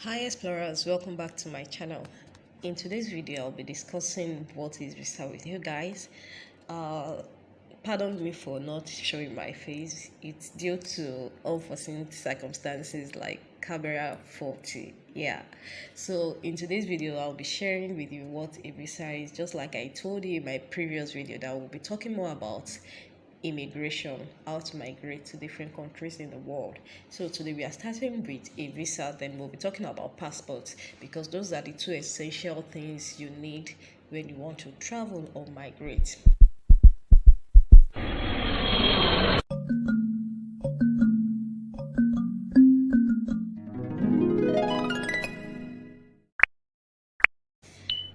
Hi explorers, welcome back to my channel. In today's video I'll be discussing what is visa with you guys. uh Pardon me for not showing my face. It's due to unforeseen circumstances like camera faulty. Yeah, so in today's video I'll be sharing with you what a visa is, just like I told you in my previous video that we'll be talking more about immigration, how to migrate to different countries in the world. So today we are starting with a visa, then we'll be talking about passports, because those are the two essential things you need when you want to travel or migrate.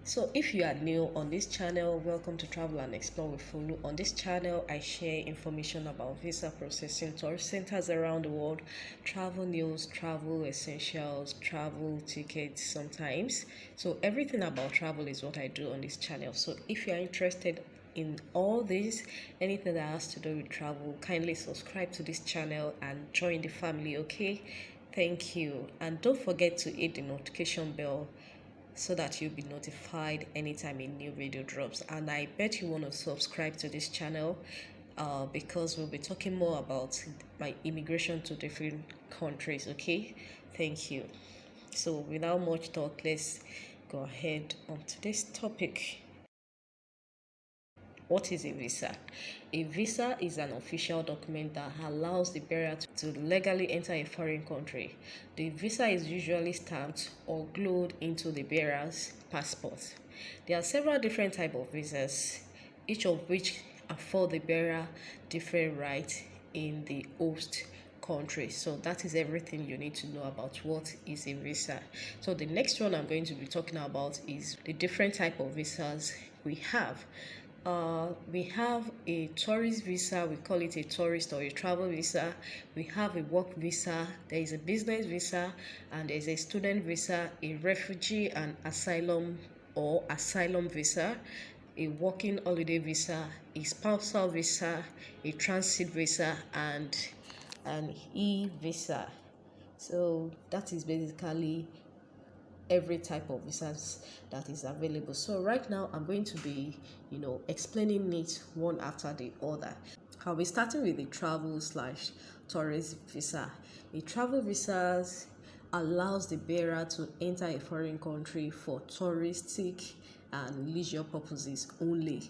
So if you are new on this channel, welcome to Travel and Explore with Fulu. On this channel, I share information about visa processing, tourist centers around the world, travel news, travel essentials, travel tickets sometimes. So everything about travel is what I do on this channel. So if you are interested in all this, anything that has to do with travel, kindly subscribe to this channel and join the family, okay? Thank you. And don't forget to hit the notification bell so that you'll be notified anytime a new video drops. And I bet you want to subscribe to this channel because we'll be talking more about my immigration to different countries. Okay, thank you. So without much talk, let's go ahead on today's topic. What is a visa? A visa is an official document that allows the bearer to legally enter a foreign country. The visa is usually stamped or glued into the bearer's passport. There are several different types of visas, each of which afford the bearer different rights in the host country. So that is everything you need to know about what is a visa. So the next one I'm going to be talking about is the different type of visas we have. We have a tourist visa, we call it a tourist or a travel visa. We have a work visa, there is a business visa, and there is a student visa, a refugee and asylum or asylum visa, a working holiday visa, a spousal visa, a transit visa, and an e-visa. So that is basically every type of visas that is available. So right now I'm going to be explaining it one after the other. I'll be starting with the travel slash tourist visa. A travel visa allows the bearer to enter a foreign country for touristic and leisure purposes only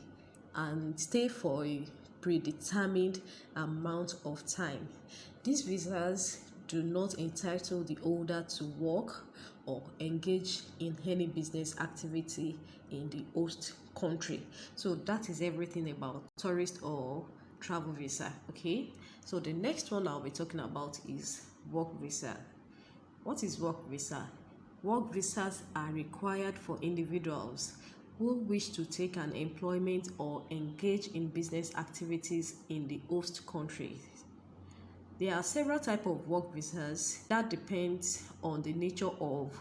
and stay for a predetermined amount of time. These visas do not entitle the holder to work or engage in any business activity in the host country. So that is everything about tourist or travel visa. Okay, so the next one I'll be talking about is work visa. What is work visa? Work visas are required for individuals who wish to take an employment or engage in business activities in the host country. There are several types of work visas that depends on the nature of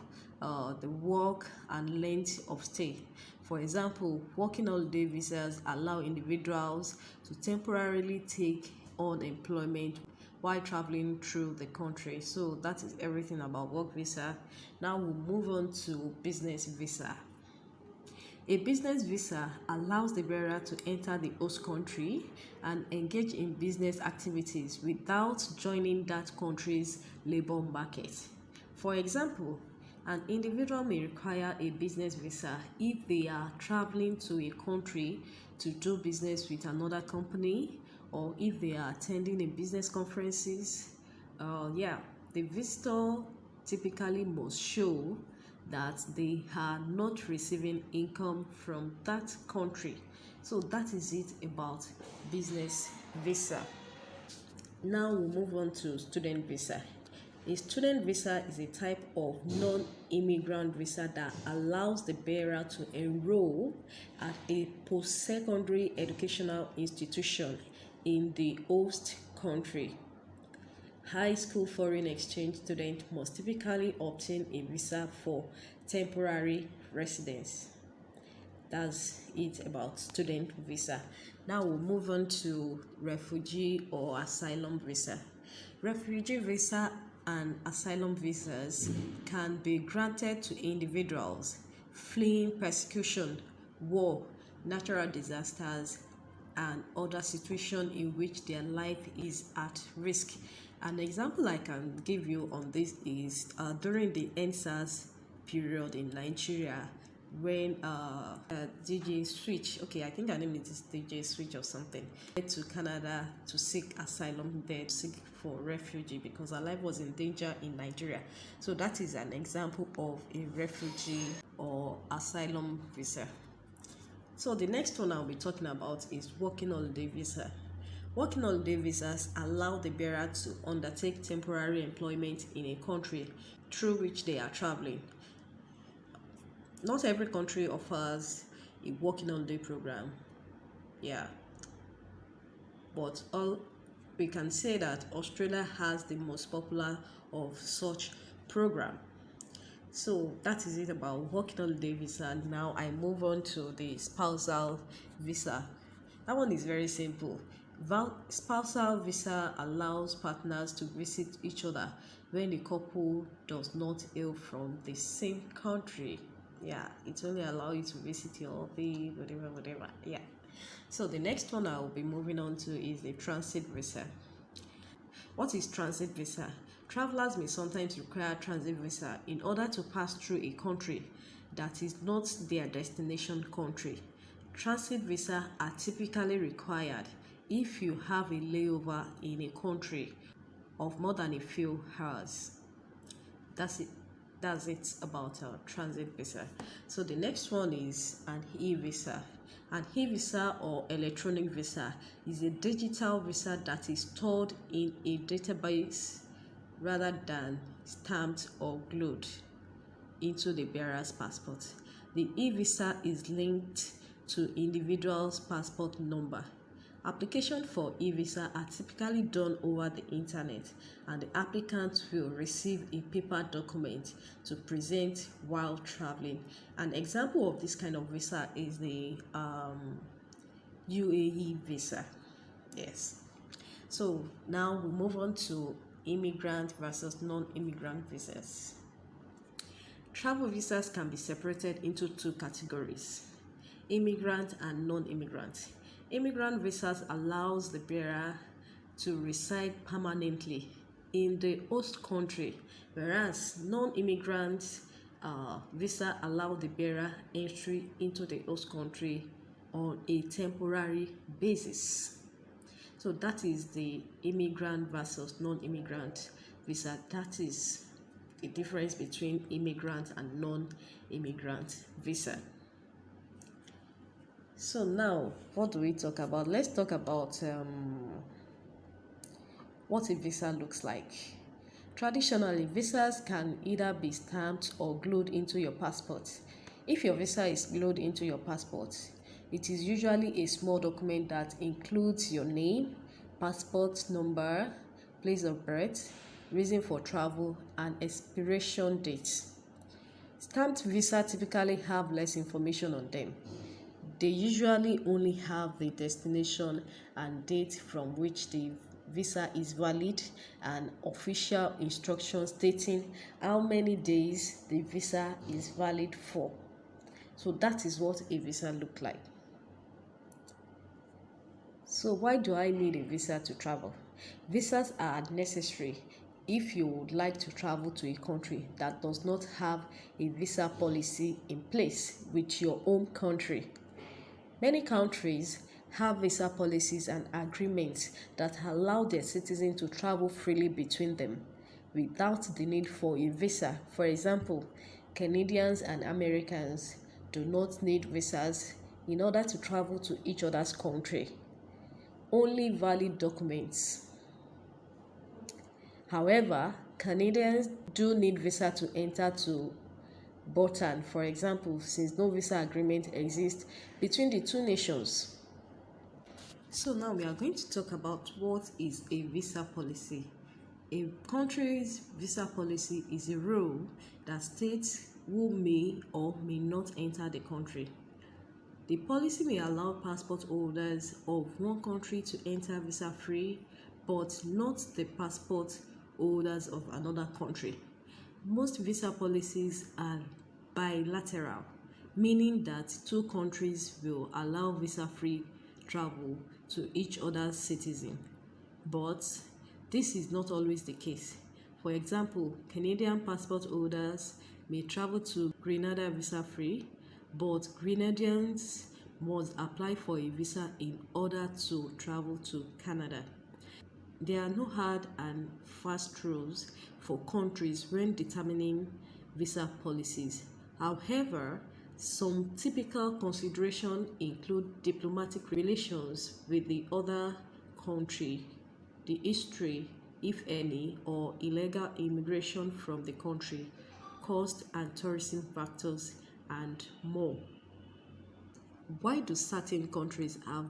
the work and length of stay. For example, working holiday visas allow individuals to temporarily take on employment while traveling through the country. So that is everything about work visa. Now we'll move on to business visa. A business visa allows the bearer to enter the host country and engage in business activities without joining that country's labor market. For example, an individual may require a business visa if they are traveling to a country to do business with another company, or if they are attending a business conferences. The visitor typically must show that they are not receiving income from that country. So that is it about business visa. Now we'll move on to student visa. A student visa is a type of non-immigrant visa that allows the bearer to enroll at a post-secondary educational institution in the host country. High school foreign exchange students must typically obtain a visa for temporary residence. That's it about student visa. Now we'll move on to refugee or asylum visa. Refugee visa and asylum visas can be granted to individuals fleeing persecution, war, natural disasters, and other situations in which their life is at risk. An example I can give you on this is during the NSAS period in Nigeria, when DJ Switch, okay, I think her name is DJ Switch or something, went to Canada to seek asylum there, to seek for refugee because her life was in danger in Nigeria. So that is an example of a refugee or asylum visa. So the next one I'll be talking about is working holiday visa. Working holiday visas allow the bearer to undertake temporary employment in a country through which they are traveling. Not every country offers a working holiday program, yeah, but all we can say that Australia has the most popular of such program. So that is it about working holiday visa. Now I move on to the spousal visa. That one is very simple. Spousal visa allows partners to visit each other when the couple does not hail from the same country. Yeah, it only allows you to visit your babe, whatever. Yeah. So the next one I will be moving on to is the transit visa. What is transit visa? Travelers may sometimes require transit visa in order to pass through a country that is not their destination country. Transit visa are typically required if you have a layover in a country of more than a few hours. That's it about transit visa. So the next one is an e-visa. An e-visa or electronic visa is a digital visa that is stored in a database rather than stamped or glued into the bearer's passport. The e-visa is linked to individual's passport number. Applications for e-visa are typically done over the internet, and the applicant will receive a paper document to present while traveling. An example of this kind of visa is the UAE visa. Yes. So now we move on to immigrant versus non-immigrant visas. Travel visas can be separated into two categories: immigrant and non-immigrant. Immigrant visas allows the bearer to reside permanently in the host country, whereas non-immigrant visa allow the bearer entry into the host country on a temporary basis. So that is the immigrant versus non-immigrant visa. That is the difference between immigrant and non-immigrant visa. So now, what do we talk about? Let's talk about what a visa looks like. Traditionally, visas can either be stamped or glued into your passport. If your visa is glued into your passport, it is usually a small document that includes your name, passport number, place of birth, reason for travel, and expiration date. Stamped visas typically have less information on them. They usually only have the destination and date from which the visa is valid and official instructions stating how many days the visa is valid for. So that is what a visa looks like. So why do I need a visa to travel? Visas are necessary if you would like to travel to a country that does not have a visa policy in place with your home country. Many countries have visa policies and agreements that allow their citizens to travel freely between them without the need for a visa. For example, Canadians and Americans do not need visas in order to travel to each other's country. Only valid documents. However, Canadians do need visa to enter to Bhutan, for example, since no visa agreement exists between the two nations. So now we are going to talk about what is a visa policy. A country's visa policy is a rule that states who may or may not enter the country. The policy may allow passport holders of one country to enter visa-free, but not the passport holders of another country. Most visa policies are bilateral, meaning that two countries will allow visa-free travel to each other's citizen. But this is not always the case. For example, Canadian passport holders may travel to Grenada visa-free, but Grenadians must apply for a visa in order to travel to Canada. There are no hard and fast rules for countries when determining visa policies. However, some typical considerations include diplomatic relations with the other country, the history, if any, or illegal immigration from the country, cost and tourism factors, and more. Why do certain countries have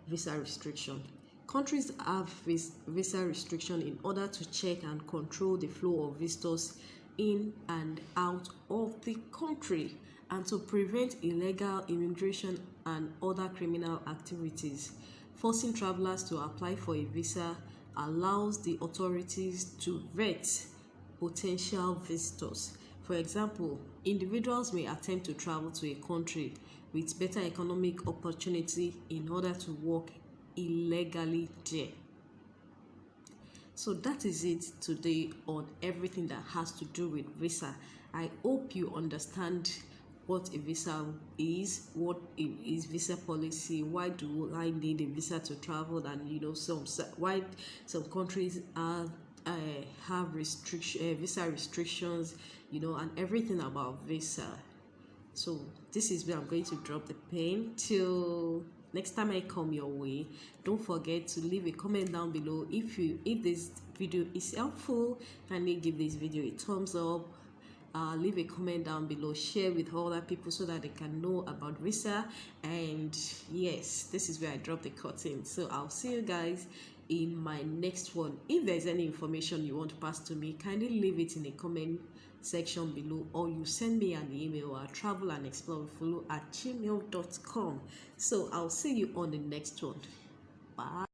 visa restriction? Countries have visa restriction in order to check and control the flow of visitors in and out of the country and to prevent illegal immigration and other criminal activities. Forcing travelers to apply for a visa allows the authorities to vet potential visitors. For example, individuals may attempt to travel to a country with better economic opportunity in order to work illegally there. So that is it today on everything that has to do with visa. I hope you understand what a visa is, what is visa policy, why do I need a visa to travel, and why some countries have visa restrictions, and everything about visa. So this is where I'm going to drop the pen. Till next time I come your way, don't forget to leave a comment down below. If this video is helpful, kindly give this video a thumbs up. Leave a comment down below, share with other people so that they can know about visa. And yes, this is where I drop the curtain. So I'll see you guys in my next one. If there's any information you want to pass to me, kindly leave it in the comment section below, or you send me an email at travelandexplorefulu@gmail.com. So I'll see you on the next one. Bye.